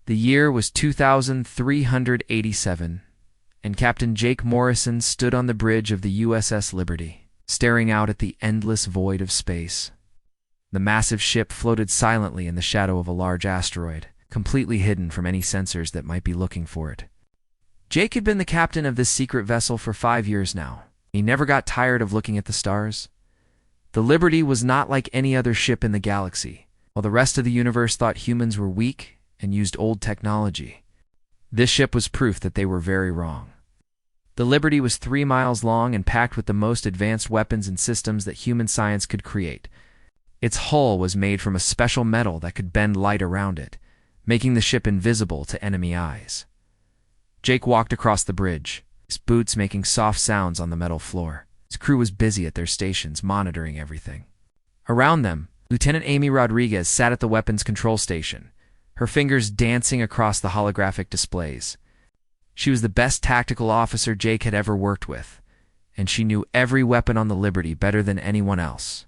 The year was 2387, and Captain Jake Morrison stood on the bridge of the USS Liberty, staring out at the endless void of space. The massive ship floated silently in the shadow of a large asteroid, completely hidden from any sensors that might be looking for it. Jake had been the captain of this secret vessel for 5 years now. He never got tired of looking at the stars. The Liberty was not like any other ship in the galaxy. While the rest of the universe thought humans were weak and used old technology, this ship was proof that they were very wrong. The Liberty was 3 miles long and packed with the most advanced weapons and systems that human science could create. Its hull was made from a special metal that could bend light around it, making the ship invisible to enemy eyes. Jake walked across the bridge, his boots making soft sounds on the metal floor. His crew was busy at their stations, monitoring everything. Around them, Lieutenant Amy Rodriguez sat at the weapons control station, her fingers dancing across the holographic displays. She was the best tactical officer Jake had ever worked with, and she knew every weapon on the Liberty better than anyone else.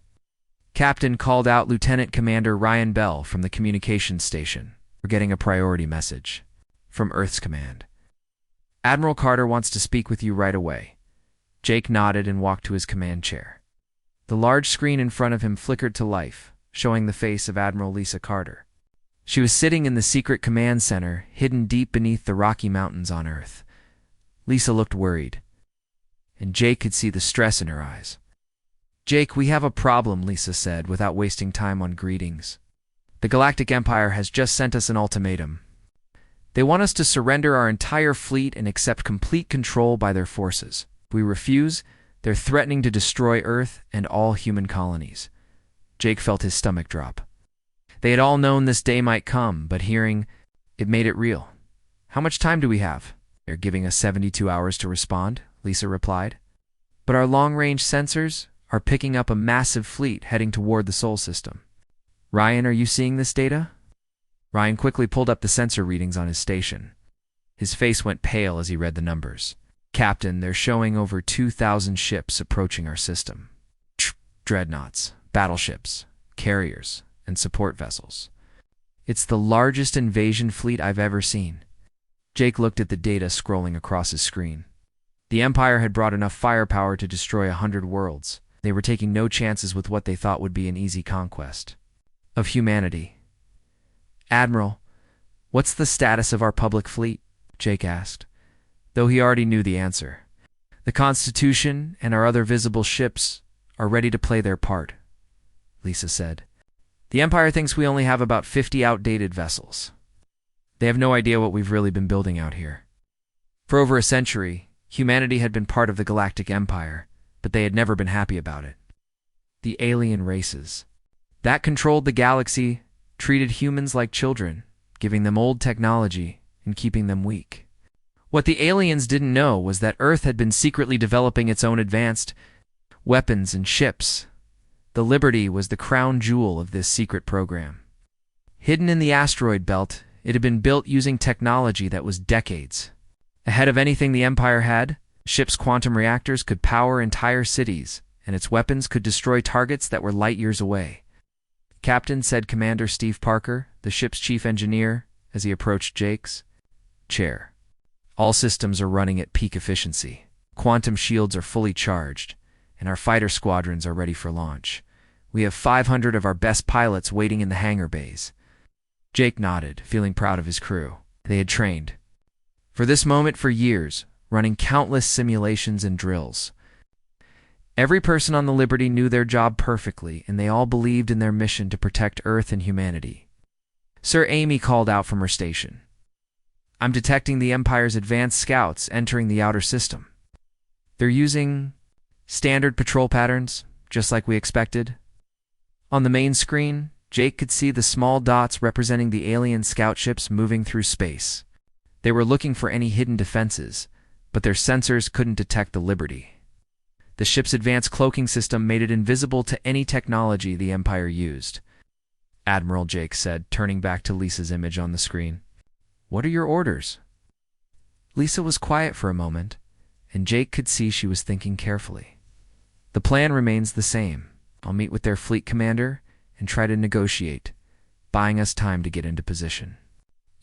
Captain called out Lieutenant Commander Ryan Bell from the communications station. We're getting a priority message from Earth's command. Admiral Carter wants to speak with you right away. Jake nodded and walked to his command chair. The large screen in front of him flickered to life, showing the face of Admiral Lisa Carter. She was sitting in the secret command center, hidden deep beneath the Rocky Mountains on Earth. Lisa looked worried, and Jake could see the stress in her eyes. "Jake, we have a problem," Lisa said, without wasting time on greetings. "The Galactic Empire has just sent us an ultimatum. They want us to surrender our entire fleet and accept complete control by their forces. If we refuse, they're threatening to destroy Earth and all human colonies." Jake felt his stomach drop. They had all known this day might come, but hearing it made it real. "How much time do we have?" "They're giving us 72 hours to respond," Lisa replied. "But our long-range sensors are picking up a massive fleet heading toward the Sol system." "Ryan, are you seeing this data?" Ryan quickly pulled up the sensor readings on his station. His face went pale as he read the numbers. "Captain, they're showing over 2,000 ships approaching our system. Dreadnoughts, battleships, carriers, and support vessels. It's the largest invasion fleet I've ever seen." Jake looked at the data scrolling across his screen. The Empire had brought enough firepower to destroy 100 worlds. They were taking no chances with what they thought would be an easy conquest of humanity. "Admiral, what's the status of our public fleet?" Jake asked, though he already knew the answer. "The Constitution and our other visible ships are ready to play their part," Lisa said. "The Empire thinks we only have about 50 outdated vessels. They have no idea what we've really been building out here. For over a century, humanity had been part of the Galactic Empire, but they had never been happy about it. The alien races that controlled the galaxy treated humans like children, giving them old technology and keeping them weak. What the aliens didn't know was that Earth had been secretly developing its own advanced weapons and ships. The Liberty was the crown jewel of this secret program. Hidden in the asteroid belt, it had been built using technology that was decades ahead of anything the Empire had. Ship's quantum reactors could power entire cities, and its weapons could destroy targets that were light years away. "Captain," said Commander Steve Parker, the ship's chief engineer, as he approached Jake's chair, "all systems are running at peak efficiency. Quantum shields are fully charged, and our fighter squadrons are ready for launch. We have 500 of our best pilots waiting in the hangar bays." Jake nodded, feeling proud of his crew. They had trained for this moment for years, running countless simulations and drills. Every person on the Liberty knew their job perfectly, and they all believed in their mission to protect Earth and humanity. Sir Amy called out from her station. "I'm detecting the Empire's advanced scouts entering the outer system. They're using standard patrol patterns, just like we expected." On the main screen, Jake could see the small dots representing the alien scout ships moving through space. They were looking for any hidden defenses, but their sensors couldn't detect the Liberty. The ship's advanced cloaking system made it invisible to any technology the Empire used. "Admiral," Jake said, turning back to Lisa's image on the screen. "What are your orders?" Lisa was quiet for a moment, and Jake could see she was thinking carefully. "The plan remains the same. I'll meet with their fleet commander and try to negotiate, buying us time to get into position."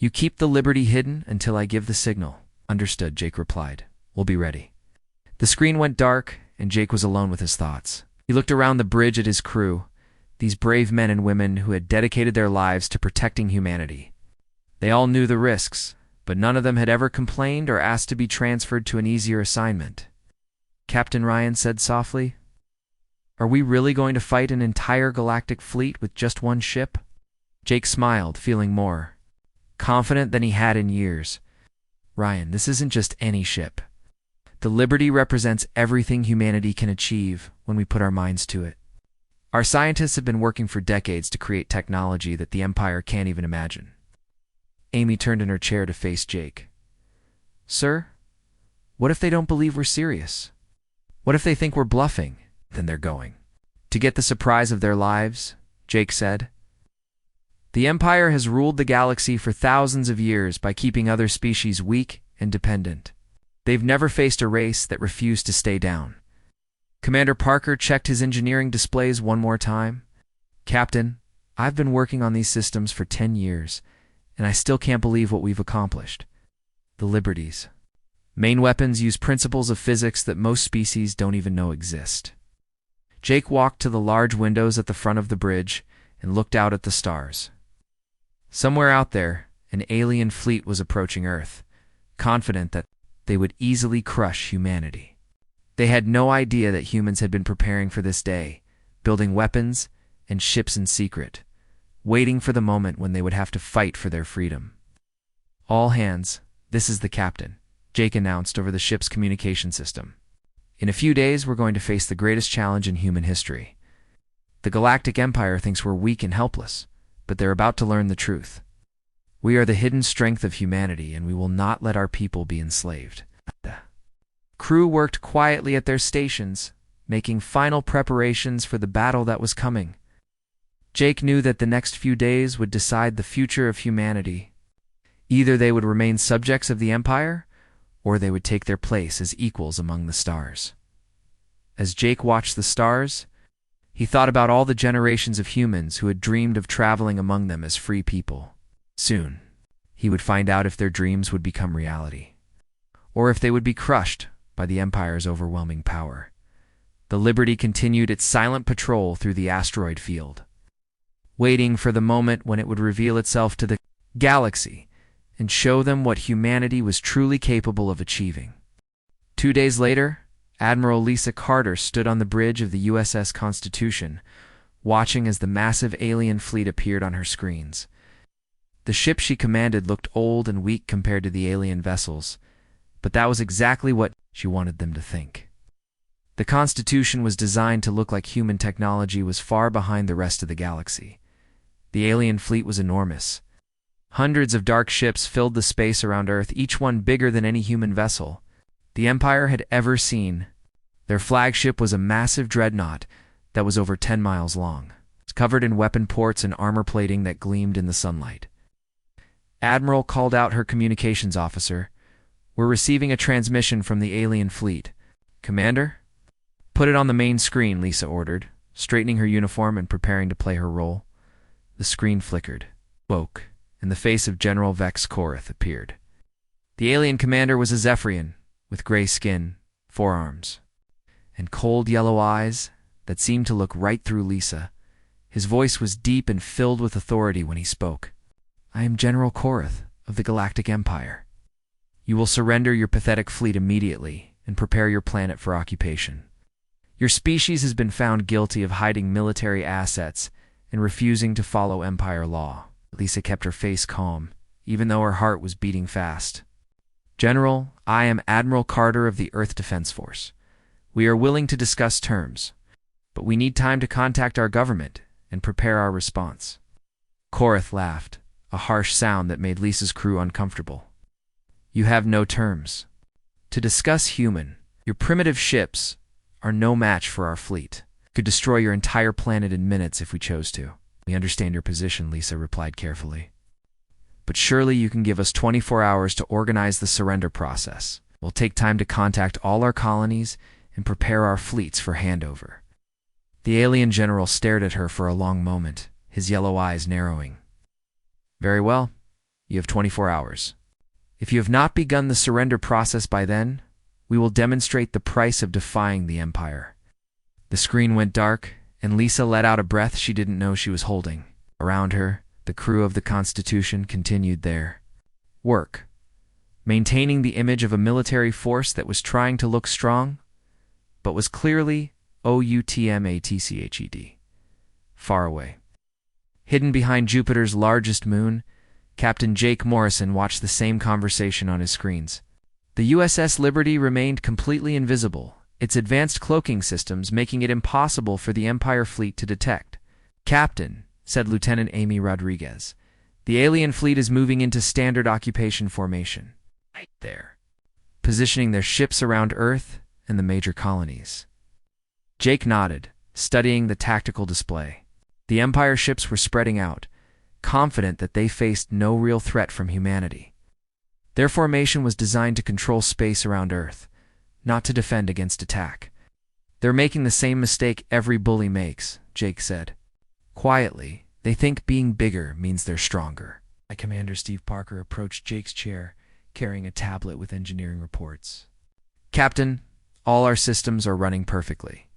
You keep the Liberty hidden until I give the signal. Understood, Jake replied. We'll be ready. The screen went dark, and Jake was alone with his thoughts. He looked around the bridge at his crew, these brave men and women who had dedicated their lives to protecting humanity. They all knew the risks, but none of them had ever complained or asked to be transferred to an easier assignment. Captain Ryan said softly, "Are we really going to fight an entire galactic fleet with just one ship?" Jake smiled, feeling more confident than he had in years. "Ryan, this isn't just any ship. The Liberty represents everything humanity can achieve when we put our minds to it. Our scientists have been working for decades to create technology that the Empire can't even imagine." Amy turned in her chair to face Jake. "Sir, what if they don't believe we're serious? What if they think we're bluffing? Then they're going to get the surprise of their lives," Jake said. "The Empire has ruled the galaxy for thousands of years by keeping other species weak and dependent. They've never faced a race that refused to stay down." Commander Parker checked his engineering displays one more time. "Captain, I've been working on these systems for 10 years, and I still can't believe what we've accomplished. The Liberty's main weapons use principles of physics that most species don't even know exist." Jake walked to the large windows at the front of the bridge and looked out at the stars. Somewhere out there, an alien fleet was approaching Earth, confident that they would easily crush humanity. They had no idea that humans had been preparing for this day, building weapons and ships in secret, waiting for the moment when they would have to fight for their freedom. "All hands, this is the captain," Jake announced over the ship's communication system. "In a few days, we're going to face the greatest challenge in human history. The Galactic Empire thinks we're weak and helpless, but they're about to learn the truth. We are the hidden strength of humanity, and we will not let our people be enslaved." Crew worked quietly at their stations, making final preparations for the battle that was coming. Jake knew that the next few days would decide the future of humanity. Either they would remain subjects of the Empire, or they would take their place as equals among the stars. As Jake watched the stars, he thought about all the generations of humans who had dreamed of traveling among them as free people. Soon, he would find out if their dreams would become reality, or if they would be crushed by the Empire's overwhelming power. The Liberty continued its silent patrol through the asteroid field, waiting for the moment when it would reveal itself to the galaxy and show them what humanity was truly capable of achieving. 2 days later, Admiral Lisa Carter stood on the bridge of the USS Constitution, watching as the massive alien fleet appeared on her screens. The ship she commanded looked old and weak compared to the alien vessels, but that was exactly what she wanted them to think. The Constitution was designed to look like human technology was far behind the rest of the galaxy. The alien fleet was enormous. Hundreds of dark ships filled the space around Earth, each one bigger than any human vessel the Empire had ever seen. Their flagship was a massive dreadnought that was over 10 miles long. It was covered in weapon ports and armor plating that gleamed in the sunlight. Admiral called out her communications officer. "We're receiving a transmission from the alien fleet." "Commander?" "Put it on the main screen," Lisa ordered, straightening her uniform and preparing to play her role. The screen flickered, woke, and the face of General Vex Korath appeared. The alien commander was a Zephyrian, with gray skin, 4 arms, and cold yellow eyes that seemed to look right through Lisa. His voice was deep and filled with authority when he spoke. "I am General Korath of the Galactic Empire. You will surrender your pathetic fleet immediately and prepare your planet for occupation. Your species has been found guilty of hiding military assets and refusing to follow Empire law." Lisa kept her face calm, even though her heart was beating fast. "General, I am Admiral Carter of the Earth Defense Force. We are willing to discuss terms, but we need time to contact our government and prepare our response." Korath laughed, a harsh sound that made Lisa's crew uncomfortable. "You have no terms. To discuss human, your primitive ships are no match for our fleet. Could destroy your entire planet in minutes if we chose to." "We understand your position," Lisa replied carefully. "But surely you can give us 24 hours to organize the surrender process. We'll take time to contact all our colonies and prepare our fleets for handover." The alien general stared at her for a long moment, his yellow eyes narrowing. "Very well. You have 24 hours. If you have not begun the surrender process by then, we will demonstrate the price of defying the Empire." The screen went dark, and Lisa let out a breath she didn't know she was holding. Around her, the crew of the Constitution continued their work, maintaining the image of a military force that was trying to look strong, but was clearly outmatched, far away. Hidden behind Jupiter's largest moon, Captain Jake Morrison watched the same conversation on his screens. The USS Liberty remained completely invisible, its advanced cloaking systems making it impossible for the Empire fleet to detect. "Captain," said Lieutenant Amy Rodriguez, "the alien fleet is moving into standard occupation formation. Right there, positioning their ships around Earth and the major colonies." Jake nodded, studying the tactical display. The Empire ships were spreading out, confident that they faced no real threat from humanity. Their formation was designed to control space around Earth, not to defend against attack. "They're making the same mistake every bully makes," Jake said. Quietly, they think being bigger means they're stronger. Commander Steve Parker approached Jake's chair, carrying a tablet with engineering reports. "Captain, all our systems are running perfectly.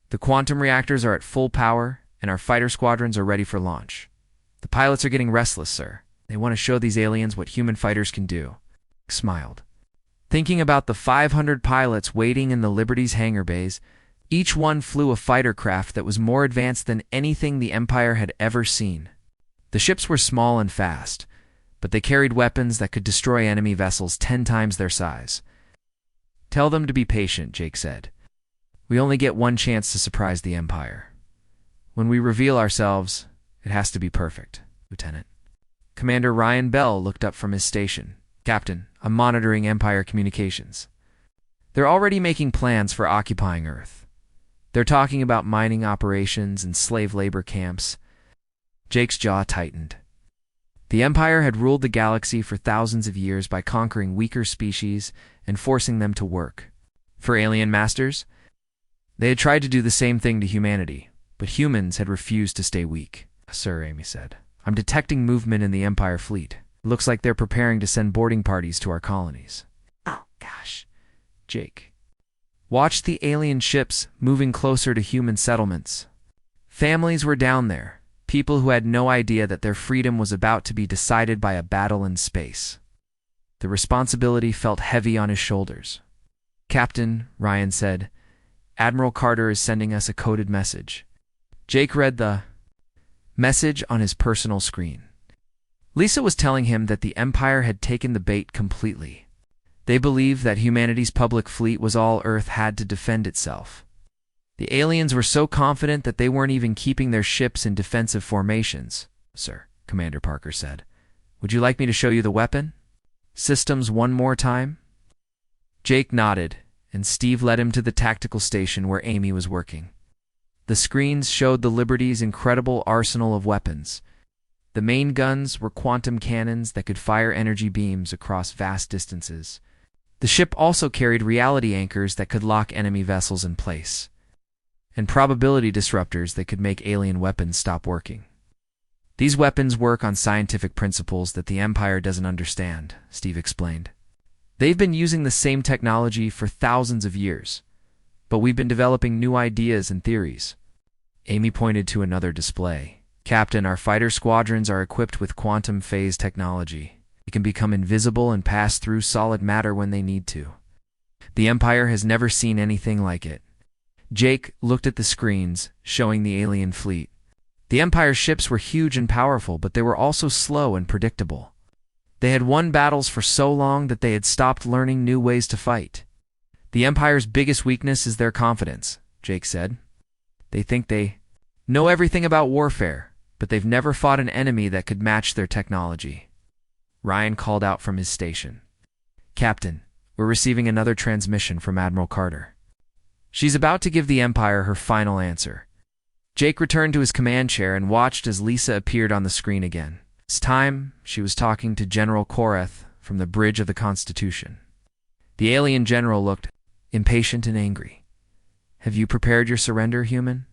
The quantum reactors are at full power, and our fighter squadrons are ready for launch. The pilots are getting restless, sir. They want to show these aliens what human fighters can do." Smiled. Thinking about the 500 pilots waiting in the Liberty's hangar bays, each one flew a fighter craft that was more advanced than anything the Empire had ever seen. The ships were small and fast, but they carried weapons that could destroy enemy vessels 10 times their size. "Tell them to be patient," Jake said. "We only get one chance to surprise the Empire. When we reveal ourselves, it has to be perfect, Lieutenant." Commander Ryan Bell looked up from his station. "Captain, I'm monitoring Empire communications. They're already making plans for occupying Earth. They're talking about mining operations and slave labor camps." Jake's jaw tightened. The Empire had ruled the galaxy for thousands of years by conquering weaker species and forcing them to work. For alien masters, they had tried to do the same thing to humanity, but humans had refused to stay weak. "Sir," Amy said, "I'm detecting movement in the Empire fleet. It looks like they're preparing to send boarding parties to our colonies." "Oh, gosh." Jake watched the alien ships moving closer to human settlements. Families were down there, people who had no idea that their freedom was about to be decided by a battle in space. The responsibility felt heavy on his shoulders. "Captain," Ryan said, "Admiral Carter is sending us a coded message." Jake read the message on his personal screen. Lisa was telling him that the Empire had taken the bait completely. They believed that humanity's public fleet was all Earth had to defend itself. The aliens were so confident that they weren't even keeping their ships in defensive formations. "Sir," Commander Parker said, "would you like me to show you the weapon systems one more time?" Jake nodded, and Steve led him to the tactical station where Amy was working. The screens showed the Liberty's incredible arsenal of weapons. The main guns were quantum cannons that could fire energy beams across vast distances. The ship also carried reality anchors that could lock enemy vessels in place, and probability disruptors that could make alien weapons stop working. "These weapons work on scientific principles that the Empire doesn't understand," Steve explained. "They've been using the same technology for thousands of years, but we've been developing new ideas and theories." Amy pointed to another display. "Captain, our fighter squadrons are equipped with quantum phase technology. They can become invisible and pass through solid matter when they need to. The Empire has never seen anything like it." Jake looked at the screens, showing the alien fleet. The Empire's ships were huge and powerful, but they were also slow and predictable. They had won battles for so long that they had stopped learning new ways to fight. "The Empire's biggest weakness is their confidence," Jake said. "They think they know everything about warfare, but they've never fought an enemy that could match their technology." Ryan called out from his station. "Captain, we're receiving another transmission from Admiral Carter. She's about to give the Empire her final answer." Jake returned to his command chair and watched as Lisa appeared on the screen again. This time, she was talking to General Koreth from the bridge of the Constitution. The alien general looked impatient and angry. "Have you prepared your surrender, human?"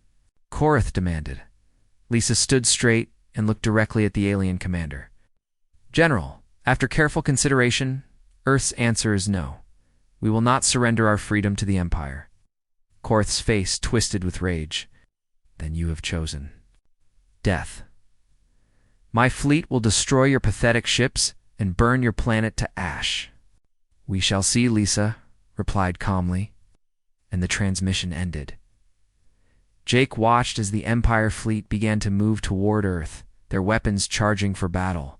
Koreth demanded. Lisa stood straight and looked directly at the alien commander. "General, After careful consideration, Earth's answer is no. We will not surrender our freedom to the Empire. Korth's face twisted with rage. Then you have chosen death. My fleet will destroy your pathetic ships and burn your planet to ash. We shall see, Lisa replied calmly, and the transmission ended. Jake watched as the Empire fleet began to move toward Earth, their weapons charging for battle.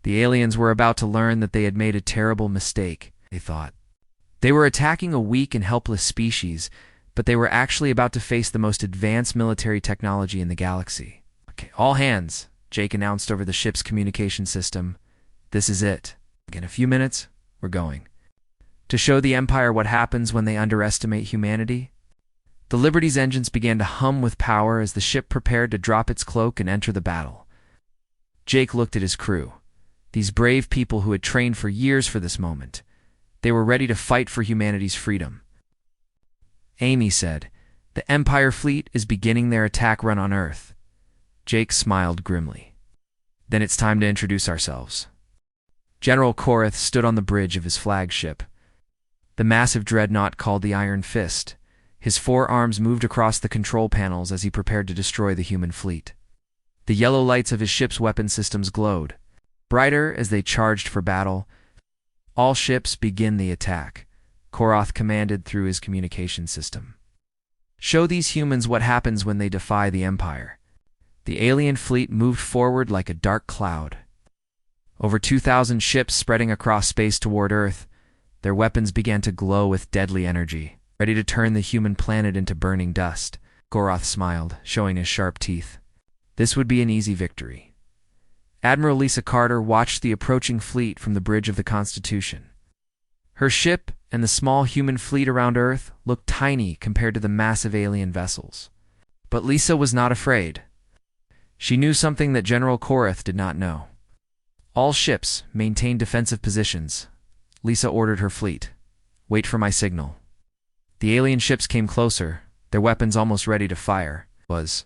The aliens were about to learn that they had made a terrible mistake, they thought. They were attacking a weak and helpless species, but they were actually about to face the most advanced military technology in the galaxy. Okay, all hands, Jake announced over the ship's communication system. This is it. In a few minutes, we're going. To show the Empire what happens when they underestimate humanity, the Liberty's engines began to hum with power as the ship prepared to drop its cloak and enter the battle. Jake looked at his crew, these brave people who had trained for years for this moment. They were ready to fight for humanity's freedom. Amy said, "The Empire fleet is beginning their attack run on Earth." Jake smiled grimly. "Then it's time to introduce ourselves." General Korth stood on the bridge of his flagship. The massive dreadnought called the Iron Fist. His four arms moved across the control panels as he prepared to destroy the human fleet. The yellow lights of his ship's weapon systems glowed, brighter as they charged for battle. "All ships begin the attack," Korth commanded through his communication system. "Show these humans what happens when they defy the Empire." The alien fleet moved forward like a dark cloud. Over 2,000 ships spreading across space toward Earth, their weapons began to glow with deadly energy, ready to turn the human planet into burning dust. Korth smiled, showing his sharp teeth. This would be an easy victory. Admiral Lisa Carter watched the approaching fleet from the bridge of the Constitution. Her ship and the small human fleet around Earth looked tiny compared to the massive alien vessels. But Lisa was not afraid. She knew something that General Korth did not know. "All ships maintain defensive positions," Lisa ordered her fleet. "Wait for my signal." The alien ships came closer, their weapons almost ready to fire. Was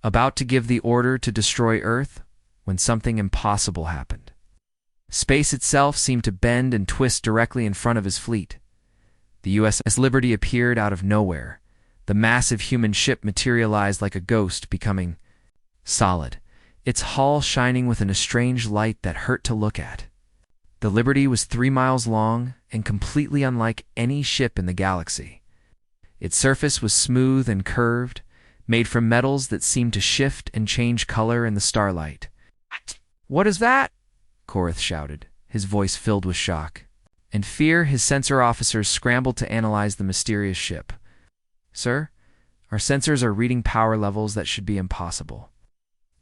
about to give the order to destroy Earth when something impossible happened. Space itself seemed to bend and twist directly in front of his fleet. The USS Liberty appeared out of nowhere. The massive human ship materialized like a ghost, becoming solid, its hull shining with an estranged light that hurt to look at. The Liberty was 3 miles long and completely unlike any ship in the galaxy. Its surface was smooth and curved, made from metals that seemed to shift and change color in the starlight. "What is that?" Korth shouted, his voice filled with shock. In fear, his sensor officers scrambled to analyze the mysterious ship. "Sir, our sensors are reading power levels that should be impossible.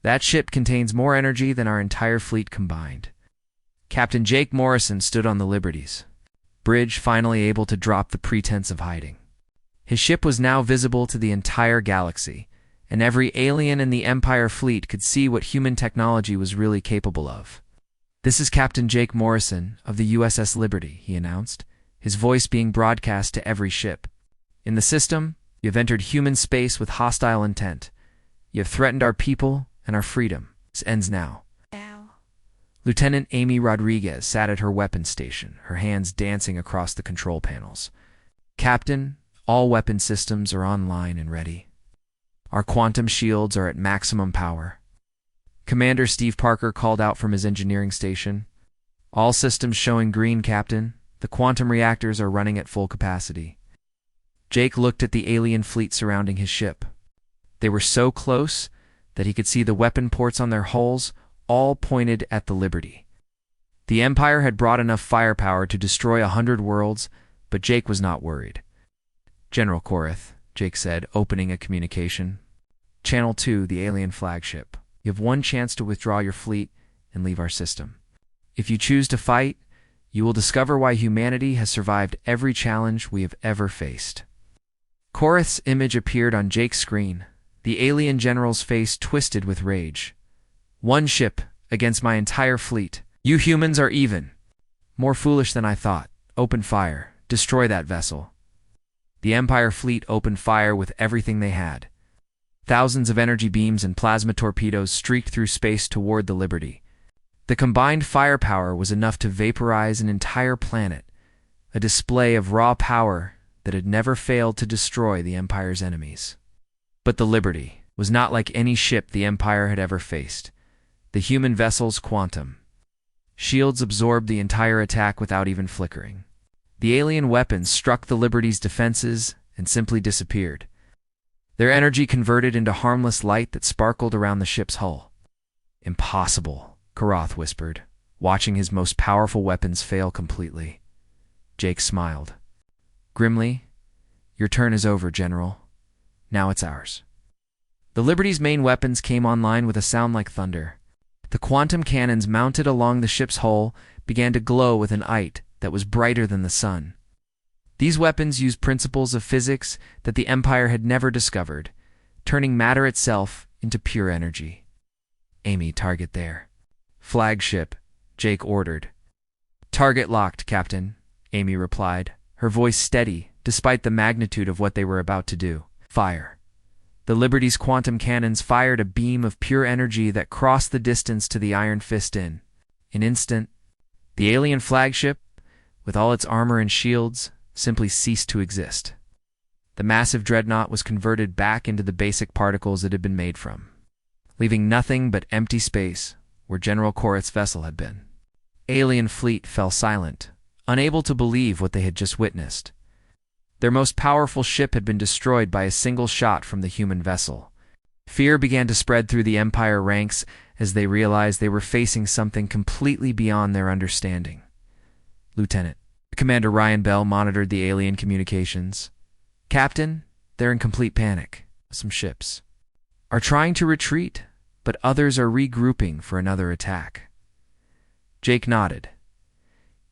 That ship contains more energy than our entire fleet combined." Captain Jake Morrison stood on the Liberty's bridge, finally able to drop the pretense of hiding. His ship was now visible to the entire galaxy, and every alien in the Empire fleet could see what human technology was really capable of. "This is Captain Jake Morrison of the USS Liberty," he announced, his voice being broadcast to every ship. "In the system, you have entered human space with hostile intent. You have threatened our people and our freedom. This ends now." Lieutenant Amy Rodriguez sat at her weapons station, her hands dancing across the control panels. "Captain, all weapon systems are online and ready. Our quantum shields are at maximum power." Commander Steve Parker called out from his engineering station. "All systems showing green, Captain. The quantum reactors are running at full capacity." Jake looked at the alien fleet surrounding his ship. They were so close that he could see the weapon ports on their hulls, all pointed at the Liberty. The Empire had brought enough firepower to destroy 100 worlds, but Jake was not worried. "General Korth," Jake said, opening a communication. "Channel 2, the alien flagship. You have one chance to withdraw your fleet and leave our system. If you choose to fight, you will discover why humanity has survived every challenge we have ever faced." Korth's image appeared on Jake's screen. The alien general's face twisted with rage. "One ship against my entire fleet. You humans are even. More foolish than I thought. Open fire. Destroy that vessel." The Empire fleet opened fire with everything they had. Thousands of energy beams and plasma torpedoes streaked through space toward the Liberty. The combined firepower was enough to vaporize an entire planet, a display of raw power that had never failed to destroy the Empire's enemies. But the Liberty was not like any ship the Empire had ever faced. The human vessel's quantum shields absorbed the entire attack without even flickering. The alien weapons struck the Liberty's defenses and simply disappeared, their energy converted into harmless light that sparkled around the ship's hull. "Impossible," Karoth whispered, watching his most powerful weapons fail completely. Jake smiled. Grimly, "Your turn is over, General. Now it's ours." The Liberty's main weapons came online with a sound like thunder. The quantum cannons mounted along the ship's hull began to glow with an light that was brighter than the sun. These weapons used principles of physics that the Empire had never discovered, turning matter itself into pure energy. "Amy, target there." "Flagship," Jake ordered. "Target locked, Captain," Amy replied, her voice steady despite the magnitude of what they were about to do. "Fire." The Liberty's quantum cannons fired a beam of pure energy that crossed the distance to the Iron Fist in an instant. The alien flagship, with all its armor and shields, simply ceased to exist. The massive dreadnought was converted back into the basic particles it had been made from, leaving nothing but empty space where General Korath's vessel had been. Alien fleet fell silent, unable to believe what they had just witnessed. Their most powerful ship had been destroyed by a single shot from the human vessel. Fear began to spread through the Empire ranks as they realized they were facing something completely beyond their understanding. "Lieutenant," Commander Ryan Bell monitored the alien communications. "Captain, they're in complete panic. Some ships are trying to retreat, but others are regrouping for another attack." Jake nodded.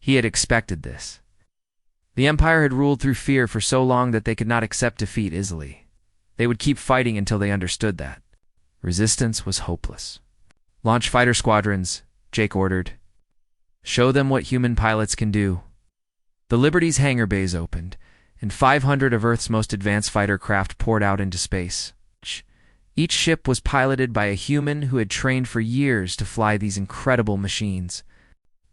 He had expected this. The Empire had ruled through fear for so long that they could not accept defeat easily. They would keep fighting until they understood that resistance was hopeless. "Launch fighter squadrons," Jake ordered. "Show them what human pilots can do." The Liberty's hangar bays opened, and 500 of Earth's most advanced fighter craft poured out into space. Each ship was piloted by a human who had trained for years to fly these incredible machines.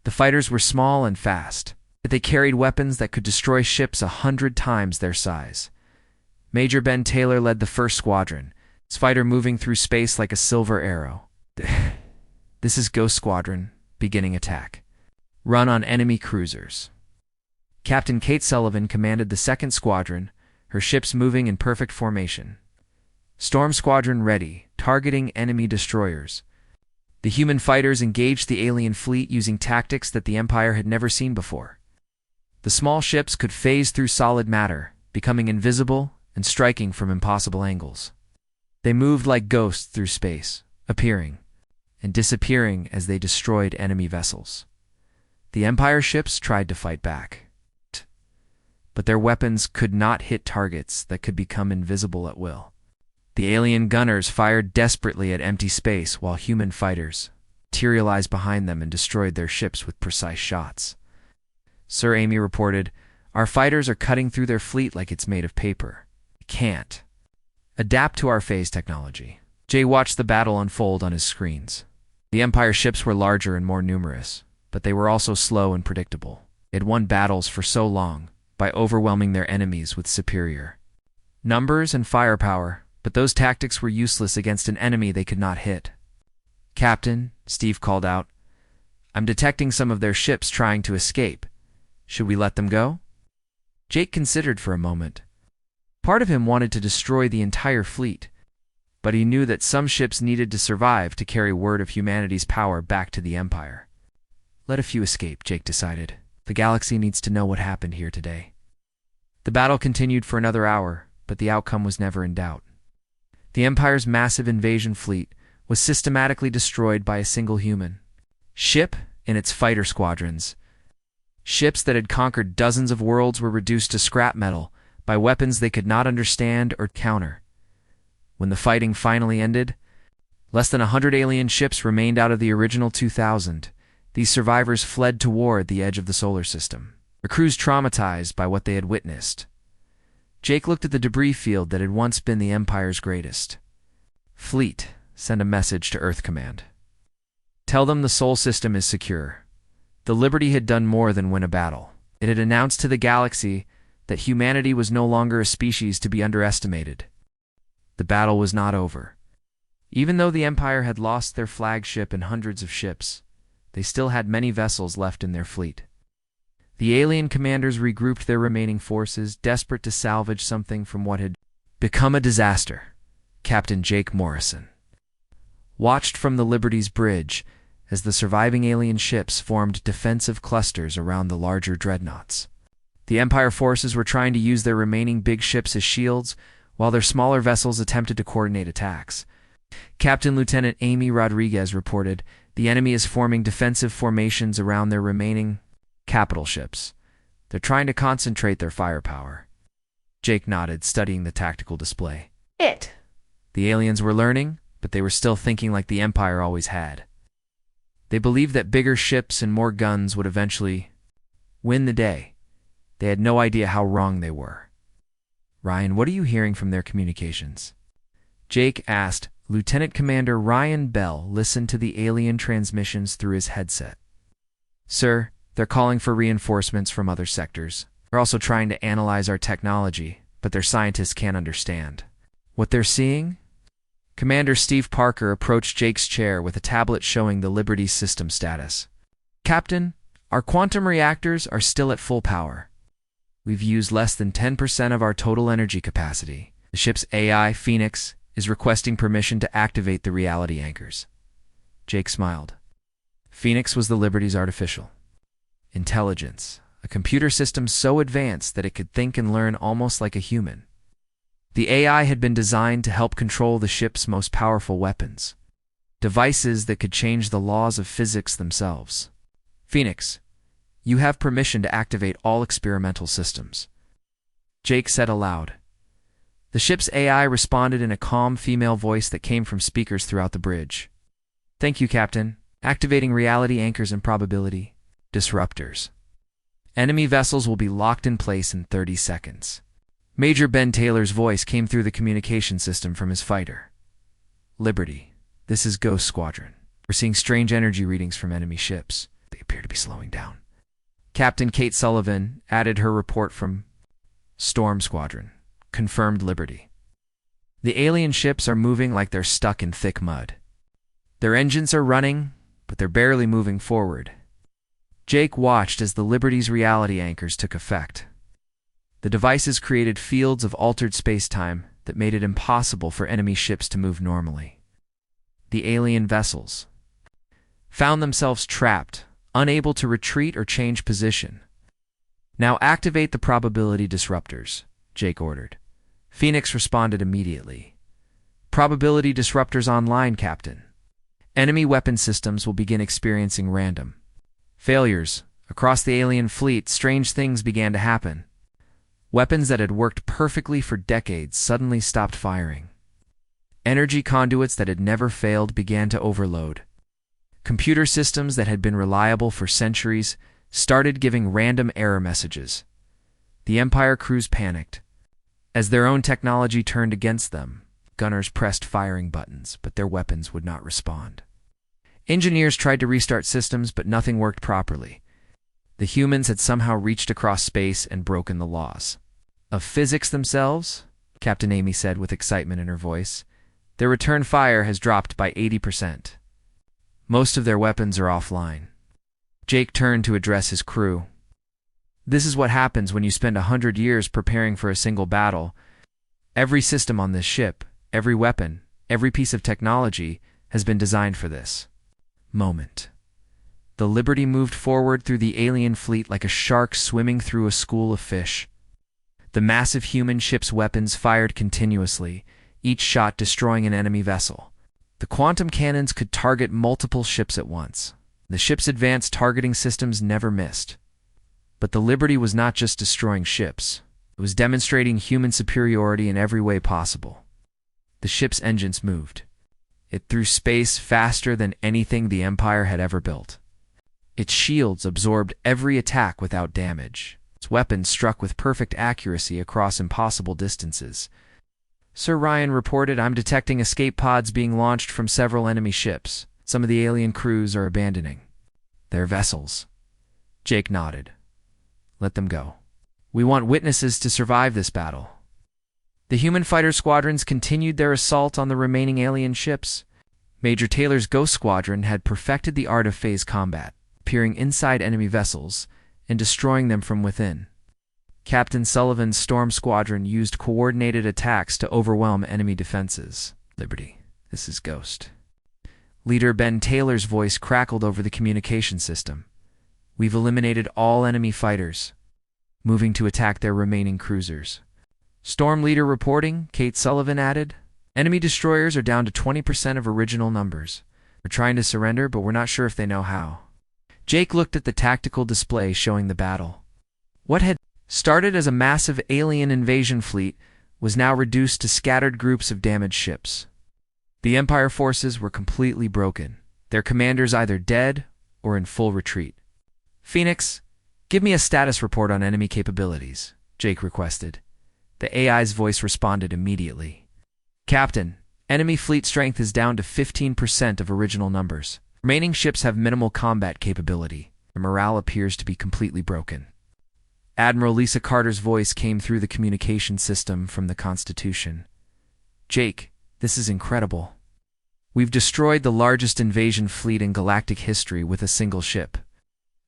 The fighters were small and fast, but they carried weapons that could destroy ships 100 times their size. Major Ben Taylor led the first squadron, his fighter moving through space like a silver arrow. "This is Ghost Squadron, beginning attack. Run on enemy cruisers." Captain Kate Sullivan commanded the second squadron, her ships moving in perfect formation. "Storm Squadron ready, targeting enemy destroyers." The human fighters engaged the alien fleet using tactics that the Empire had never seen before. The small ships could phase through solid matter, becoming invisible and striking from impossible angles. They moved like ghosts through space, appearing and disappearing as they destroyed enemy vessels. The Empire ships tried to fight back, but their weapons could not hit targets that could become invisible at will. The alien gunners fired desperately at empty space while human fighters materialized behind them and destroyed their ships with precise shots. Sir Amy reported, "Our fighters are cutting through their fleet like it's made of paper. We can't adapt to our phase technology." Jay watched the battle unfold on his screens. The Empire ships were larger and more numerous, but they were also slow and predictable. They had won battles for so long by overwhelming their enemies with superior numbers and firepower, but those tactics were useless against an enemy they could not hit. "Captain," Steve called out, "I'm detecting some of their ships trying to escape. Should we let them go?" Jake considered for a moment. Part of him wanted to destroy the entire fleet, but he knew that some ships needed to survive to carry word of humanity's power back to the Empire. "Let a few escape," Jake decided. "The galaxy needs to know what happened here today." The battle continued for another hour, but the outcome was never in doubt. The Empire's massive invasion fleet was systematically destroyed by a single human ship and its fighter squadrons. Ships that had conquered dozens of worlds were reduced to scrap metal by weapons they could not understand or counter. When the fighting finally ended, less than 100 alien ships remained out of the original 2,000. These survivors fled toward the edge of the solar system, their crews traumatized by what they had witnessed. Jake looked at the debris field that had once been the Empire's greatest. "Fleet, send a message to Earth Command. Tell them the Sol system is secure. The Liberty had done more than win a battle. It had announced to the galaxy that humanity was no longer a species to be underestimated. The battle was not over. Even though the Empire had lost their flagship and hundreds of ships, they still had many vessels left in their fleet. The alien commanders regrouped their remaining forces, desperate to salvage something from what had become a disaster. Captain Jake Morrison watched from the Liberty's bridge as the surviving alien ships formed defensive clusters around the larger dreadnoughts. The Empire forces were trying to use their remaining big ships as shields, while their smaller vessels attempted to coordinate attacks. Captain Lieutenant Amy Rodriguez reported, "The enemy is forming defensive formations around their remaining capital ships. They're trying to concentrate their firepower." Jake nodded, studying the tactical display. The aliens were learning, but they were still thinking like the Empire always had. They believed that bigger ships and more guns would eventually win the day. They had no idea how wrong they were. "Ryan, what are you hearing from their communications?" Jake asked. Lieutenant Commander Ryan Bell listened to the alien transmissions through his headset. "Sir, they're calling for reinforcements from other sectors. They're also trying to analyze our technology, but their scientists can't understand what they're seeing." Commander Steve Parker approached Jake's chair with a tablet showing the Liberty's system status. "Captain, our quantum reactors are still at full power. We've used less than 10% of our total energy capacity. The ship's AI, Phoenix, is requesting permission to activate the reality anchors." Jake smiled. Phoenix was the Liberty's artificial intelligence, a computer system so advanced that it could think and learn almost like a human. The AI had been designed to help control the ship's most powerful weapons, devices that could change the laws of physics themselves. "Phoenix, you have permission to activate all experimental systems," Jake said aloud. The ship's AI responded in a calm female voice that came from speakers throughout the bridge. "Thank you, Captain. Activating reality anchors and probability disruptors. Enemy vessels will be locked in place in 30 seconds. Major Ben Taylor's voice came through the communication system from his fighter. "Liberty, this is Ghost Squadron. We're seeing strange energy readings from enemy ships. They appear to be slowing down." Captain Kate Sullivan added her report from Storm Squadron. Confirmed Liberty. "The alien ships are moving like they're stuck in thick mud. Their engines are running, but they're barely moving forward." Jake watched as the Liberty's reality anchors took effect. The devices created fields of altered space-time that made it impossible for enemy ships to move normally. The alien vessels found themselves trapped, unable to retreat or change position. "Now activate the probability disruptors," Jake ordered. Phoenix responded immediately. "Probability disruptors online, Captain. Enemy weapon systems will begin experiencing random failures. Across the alien fleet, strange things began to happen. Weapons that had worked perfectly for decades suddenly stopped firing. Energy conduits that had never failed began to overload. Computer systems that had been reliable for centuries started giving random error messages. The Empire crews panicked. As their own technology turned against them, gunners pressed firing buttons, but their weapons would not respond. Engineers tried to restart systems, but nothing worked properly. The humans had somehow reached across space and broken the laws of physics themselves, Captain Amy said with excitement in her voice. "Their return fire has dropped by 80%. Most of their weapons are offline." Jake turned to address his crew. "This is what happens when you spend 100 years preparing for a single battle. Every system on this ship, every weapon, every piece of technology has been designed for this moment." The Liberty moved forward through the alien fleet like a shark swimming through a school of fish. The massive human ship's weapons fired continuously, each shot destroying an enemy vessel. The quantum cannons could target multiple ships at once. The ship's advanced targeting systems never missed. But the Liberty was not just destroying ships. It was demonstrating human superiority in every way possible. The ship's engines moved. It threw space faster than anything the Empire had ever built. Its shields absorbed every attack without damage. Its weapons struck with perfect accuracy across impossible distances. "Sir Ryan reported, I'm detecting escape pods being launched from several enemy ships. Some of the alien crews are abandoning their vessels. Jake nodded. Let them go. We want witnesses to survive this battle. The human fighter squadrons continued their assault on the remaining alien ships. Major Taylor's Ghost Squadron had perfected the art of phase combat, peering inside enemy vessels and destroying them from within. Captain Sullivan's Storm Squadron used coordinated attacks to overwhelm enemy defenses. Liberty, this is Ghost. Leader Ben Taylor's voice crackled over the communication system. We've eliminated all enemy fighters, moving to attack their remaining cruisers. Storm Leader reporting, Kate Sullivan added. Enemy destroyers are down to 20% of original numbers. We're trying to surrender, but we're not sure if they know how. Jake looked at the tactical display showing the battle. What had started as a massive alien invasion fleet was now reduced to scattered groups of damaged ships. The Empire forces were completely broken, their commanders either dead or in full retreat. Phoenix, give me a status report on enemy capabilities, Jake requested. The AI's voice responded immediately. Captain, enemy fleet strength is down to 15% of original numbers. Remaining ships have minimal combat capability. The morale appears to be completely broken. Admiral Lisa Carter's voice came through the communication system from the Constitution. Jake, this is incredible. We've destroyed the largest invasion fleet in galactic history with a single ship.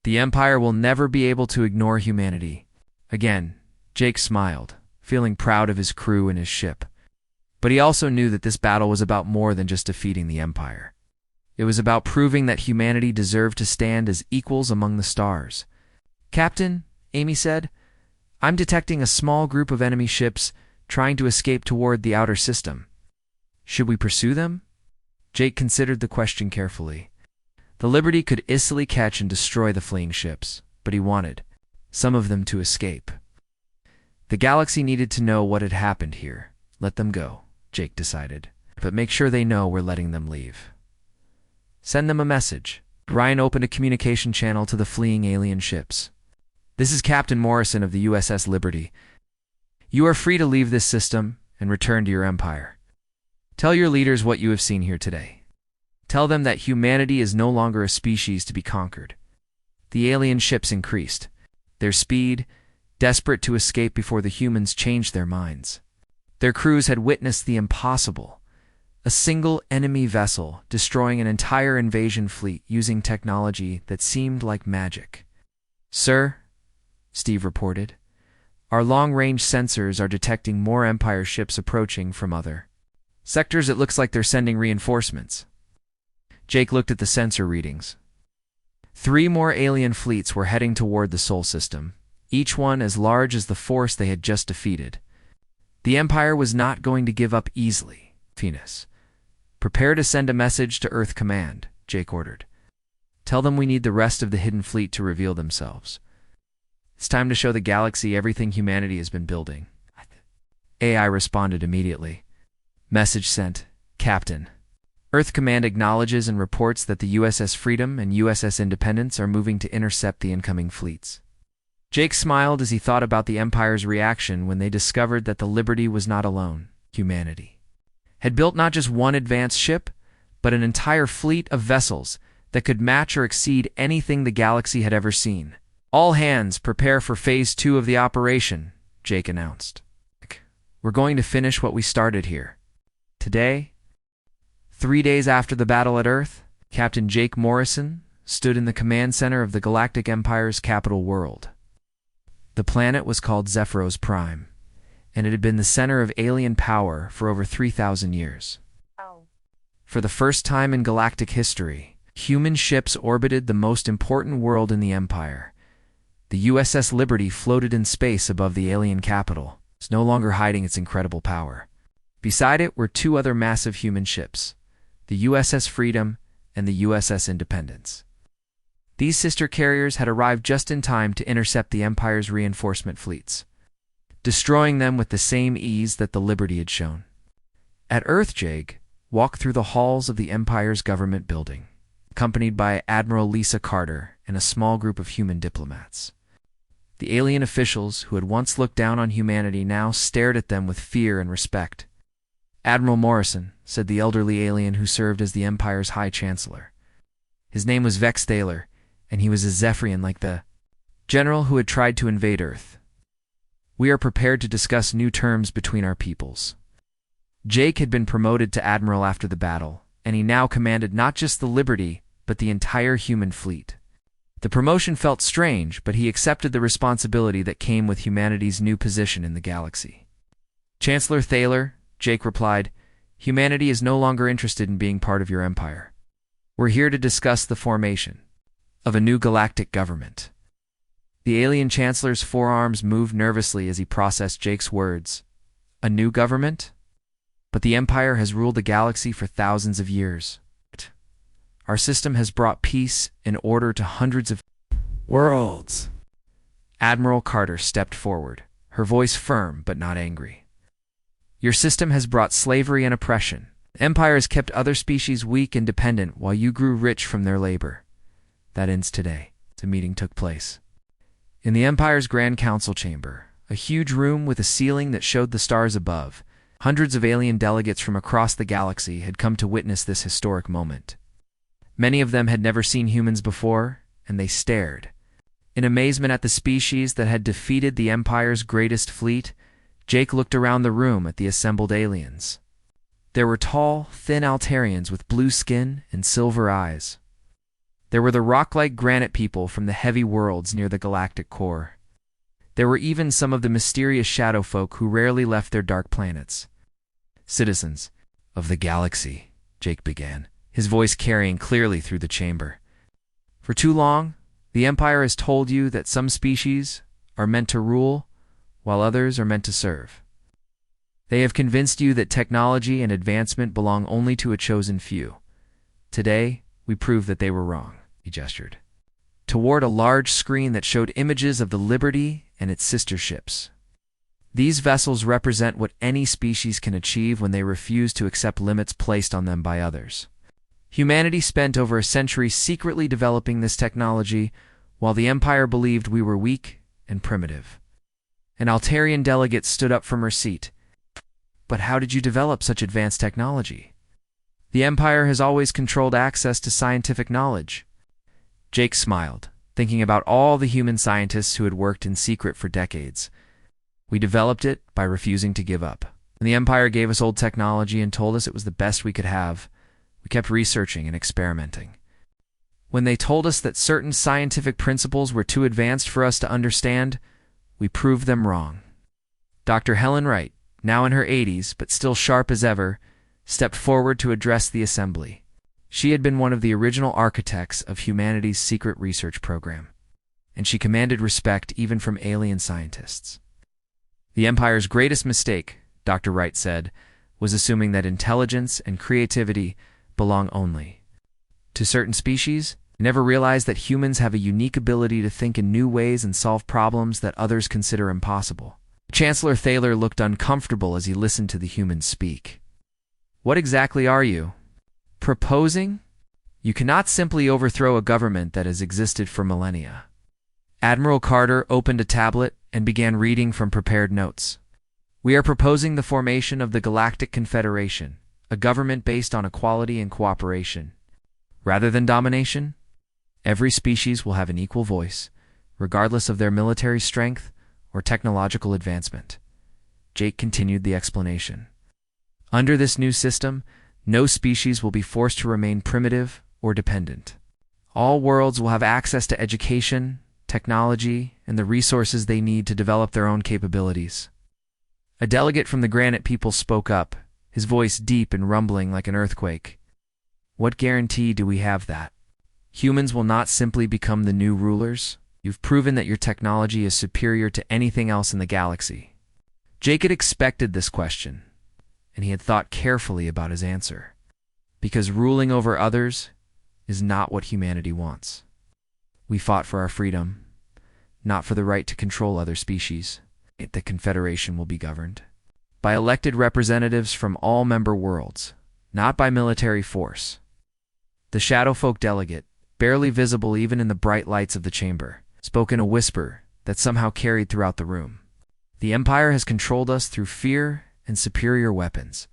The Empire will never be able to ignore humanity. Again, Jake smiled, feeling proud of his crew and his ship. But he also knew that this battle was about more than just defeating the Empire. It was about proving that humanity deserved to stand as equals among the stars. Captain, Amy said, I'm detecting a small group of enemy ships trying to escape toward the outer system. Should we pursue them? Jake considered the question carefully. The Liberty could easily catch and destroy the fleeing ships, but he wanted some of them to escape. The galaxy needed to know what had happened here. Let them go, Jake decided, but make sure they know we're letting them leave. Send them a message. Ryan opened a communication channel to the fleeing alien ships. This is Captain Morrison of the USS Liberty. You are free to leave this system and return to your empire. Tell your leaders what you have seen here today. Tell them that humanity is no longer a species to be conquered. The alien ships increased, their speed, desperate to escape before the humans changed their minds. Their crews had witnessed the impossible, a single enemy vessel destroying an entire invasion fleet using technology that seemed like magic. Sir, Steve reported, our long-range sensors are detecting more Empire ships approaching from other sectors. It looks like they're sending reinforcements. Jake looked at the sensor readings. 3 more alien fleets were heading toward the Sol system, each one as large as the force they had just defeated. The Empire was not going to give up easily. Phoenix, prepare to send a message to Earth Command, Jake ordered. Tell them we need the rest of the hidden fleet to reveal themselves. It's time to show the galaxy everything humanity has been building. AI responded immediately. Message sent. Captain. Earth Command acknowledges and reports that the USS Freedom and USS Independence are moving to intercept the incoming fleets. Jake smiled as he thought about the Empire's reaction when they discovered that the Liberty was not alone. Humanity had built not just one advanced ship, but an entire fleet of vessels that could match or exceed anything the galaxy had ever seen. All hands prepare for Phase 2 of the operation, Jake announced. We're going to finish what we started here. Today, 3 days after the battle at Earth, Captain Jake Morrison stood in the command center of the Galactic Empire's capital world. The planet was called Zephyros Prime, and it had been the center of alien power for over 3,000 years. For the first time in galactic history, human ships orbited the most important world in the Empire. The USS Liberty floated in space above the alien capital, no longer hiding its incredible power. Beside it were 2 other massive human ships, the USS Freedom and the USS Independence. These sister carriers had arrived just in time to intercept the Empire's reinforcement fleets, destroying them with the same ease that the Liberty had shown. At Earth, Jake walked through the halls of the Empire's government building, accompanied by Admiral Lisa Carter and a small group of human diplomats. The alien officials who had once looked down on humanity now stared at them with fear and respect. Admiral Morrison, said the elderly alien who served as the Empire's High Chancellor, His name was Vex Thaler, and he was a Zephyrian like the general who had tried to invade Earth. We are prepared to discuss new terms between our peoples. Jake had been promoted to admiral after the battle, and he now commanded not just the Liberty, but the entire human fleet. The promotion felt strange, but he accepted the responsibility that came with humanity's new position in the galaxy. Chancellor Thaler, Jake replied, humanity is no longer interested in being part of your empire. We're here to discuss the formation of a new galactic government. The alien chancellor's forearms moved nervously as he processed Jake's words. A new government? But the empire has ruled the galaxy for thousands of years. Our system has brought peace and order to hundreds of worlds. Admiral Carter stepped forward, her voice firm but not angry. Your system has brought slavery and oppression. The empire has kept other species weak and dependent while you grew rich from their labor. That ends today. The meeting took place in the empire's Grand Council chamber, a huge room with a ceiling that showed the stars above. Hundreds of alien delegates from across the galaxy had come to witness this historic moment. Many of them had never seen humans before, and they stared. In amazement at the species that had defeated the Empire's greatest fleet, Jake looked around the room at the assembled aliens. There were tall, thin Altarians with blue skin and silver eyes. There were the rock-like granite people from the heavy worlds near the galactic core. There were even some of the mysterious shadow folk who rarely left their dark planets. Citizens of the galaxy, Jake began, his voice carrying clearly through the chamber. For too long, the Empire has told you that some species are meant to rule, while others are meant to serve. They have convinced you that technology and advancement belong only to a chosen few. Today, we prove that they were wrong, he gestured toward a large screen that showed images of the Liberty and its sister ships. These vessels represent what any species can achieve when they refuse to accept limits placed on them by others. Humanity spent over a century secretly developing this technology, while the Empire believed we were weak and primitive. An Altarian delegate stood up from her seat. But how did you develop such advanced technology? The Empire has always controlled access to scientific knowledge. Jake smiled, thinking about all the human scientists who had worked in secret for decades. We developed it by refusing to give up. When the Empire gave us old technology and told us it was the best we could have, we kept researching and experimenting. When they told us that certain scientific principles were too advanced for us to understand, we proved them wrong. Dr. Helen Wright, now in her 80s but still sharp as ever, stepped forward to address the assembly. She had been one of the original architects of humanity's secret research program, and she commanded respect even from alien scientists. The Empire's greatest mistake, Dr. Wright said, was assuming that intelligence and creativity belong only to certain species. Never realized that humans have a unique ability to think in new ways and solve problems that others consider impossible. Chancellor Thaler looked uncomfortable as he listened to the humans speak. What exactly are you proposing? You cannot simply overthrow a government that has existed for millennia. Admiral Carter opened a tablet and began reading from prepared notes. We are proposing the formation of the Galactic Confederation, a government based on equality and cooperation. Rather than domination, every species will have an equal voice, regardless of their military strength or technological advancement. Jake continued the explanation. Under this new system, no species will be forced to remain primitive or dependent. All worlds will have access to education, technology, and the resources they need to develop their own capabilities. A delegate from the Granite people spoke up, his voice deep and rumbling like an earthquake. What guarantee do we have that humans will not simply become the new rulers? You've proven that your technology is superior to anything else in the galaxy. Jake had expected this question, and he had thought carefully about his answer. Because ruling over others is not what humanity wants. We fought for our freedom, not for the right to control other species. The Confederation will be governed by elected representatives from all member worlds, not by military force. The Shadowfolk delegate, barely visible even in the bright lights of the chamber, spoke in a whisper that somehow carried throughout the room. The Empire has controlled us through fear and superior weapons.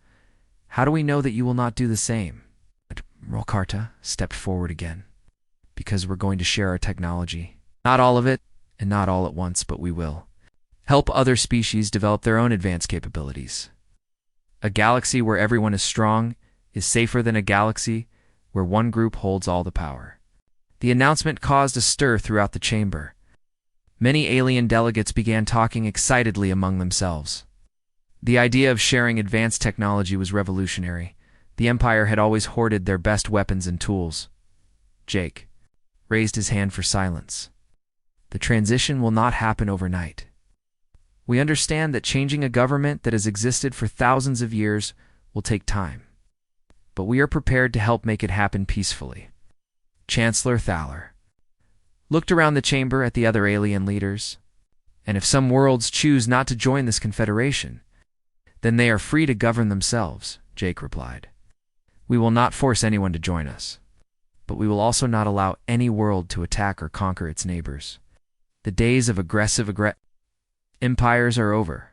How do we know that you will not do the same? Admiral Carter stepped forward again. because we're going to share our technology. Not all of it, and not all at once, but we will. Help other species develop their own advanced capabilities. A galaxy where everyone is strong is safer than a galaxy where one group holds all the power. The announcement caused a stir throughout the chamber. Many alien delegates began talking excitedly among themselves. The idea of sharing advanced technology was revolutionary. The Empire had always hoarded their best weapons and tools. Jake raised his hand for silence. The transition will not happen overnight. We understand that changing a government that has existed for thousands of years will take time. But we are prepared to help make it happen peacefully. Chancellor Thaler looked around the chamber at the other alien leaders. And if some worlds choose not to join this confederation, then they are free to govern themselves, Jake replied. We will not force anyone to join us, but we will also not allow any world to attack or conquer its neighbors. The days of aggressive empires are over.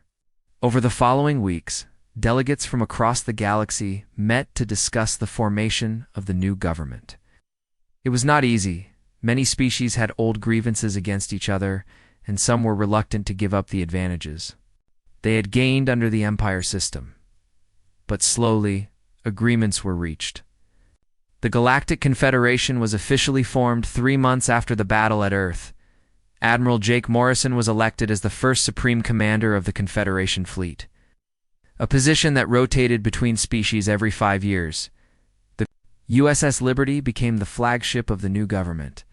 Over the following weeks, delegates from across the galaxy met to discuss the formation of the new government. It was not easy. Many species had old grievances against each other, and some were reluctant to give up the advantages they had gained under the Empire system. But slowly, agreements were reached. The Galactic Confederation was officially formed 3 months after the battle at Earth. Admiral Jake Morrison was elected as the first Supreme Commander of the Confederation fleet, a position that rotated between species every 5 years. The USS Liberty became the flagship of the new government,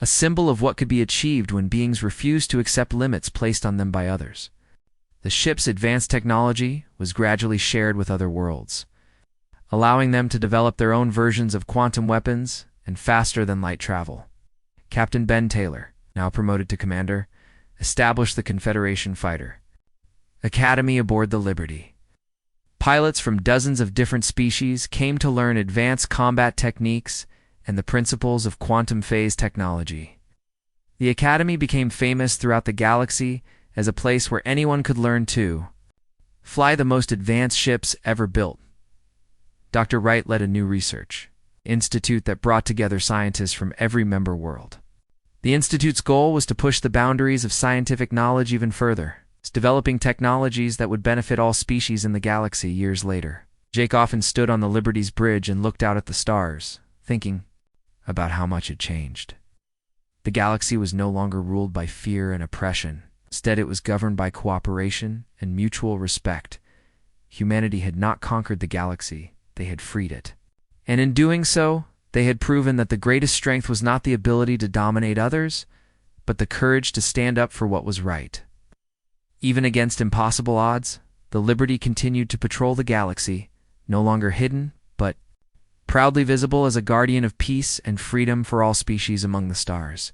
a symbol of what could be achieved when beings refused to accept limits placed on them by others. The ship's advanced technology was gradually shared with other worlds, allowing them to develop their own versions of quantum weapons and faster-than-light travel. Captain Ben Taylor, now promoted to commander, established the Confederation Fighter Academy aboard the Liberty. Pilots from dozens of different species came to learn advanced combat techniques and the principles of quantum phase technology. The Academy became famous throughout the galaxy as a place where anyone could learn to fly the most advanced ships ever built. Dr. Wright led a new research institute that brought together scientists from every member world. The institute's goal was to push the boundaries of scientific knowledge even further, developing technologies that would benefit all species in the galaxy years later. Jake often stood on the Liberty's bridge and looked out at the stars, thinking about how much had changed. The galaxy was no longer ruled by fear and oppression. Instead, it was governed by cooperation and mutual respect. Humanity had not conquered the galaxy, they had freed it. And in doing so, they had proven that the greatest strength was not the ability to dominate others, but the courage to stand up for what was right. Even against impossible odds, the Liberty continued to patrol the galaxy, no longer hidden, but proudly visible as a guardian of peace and freedom for all species among the stars.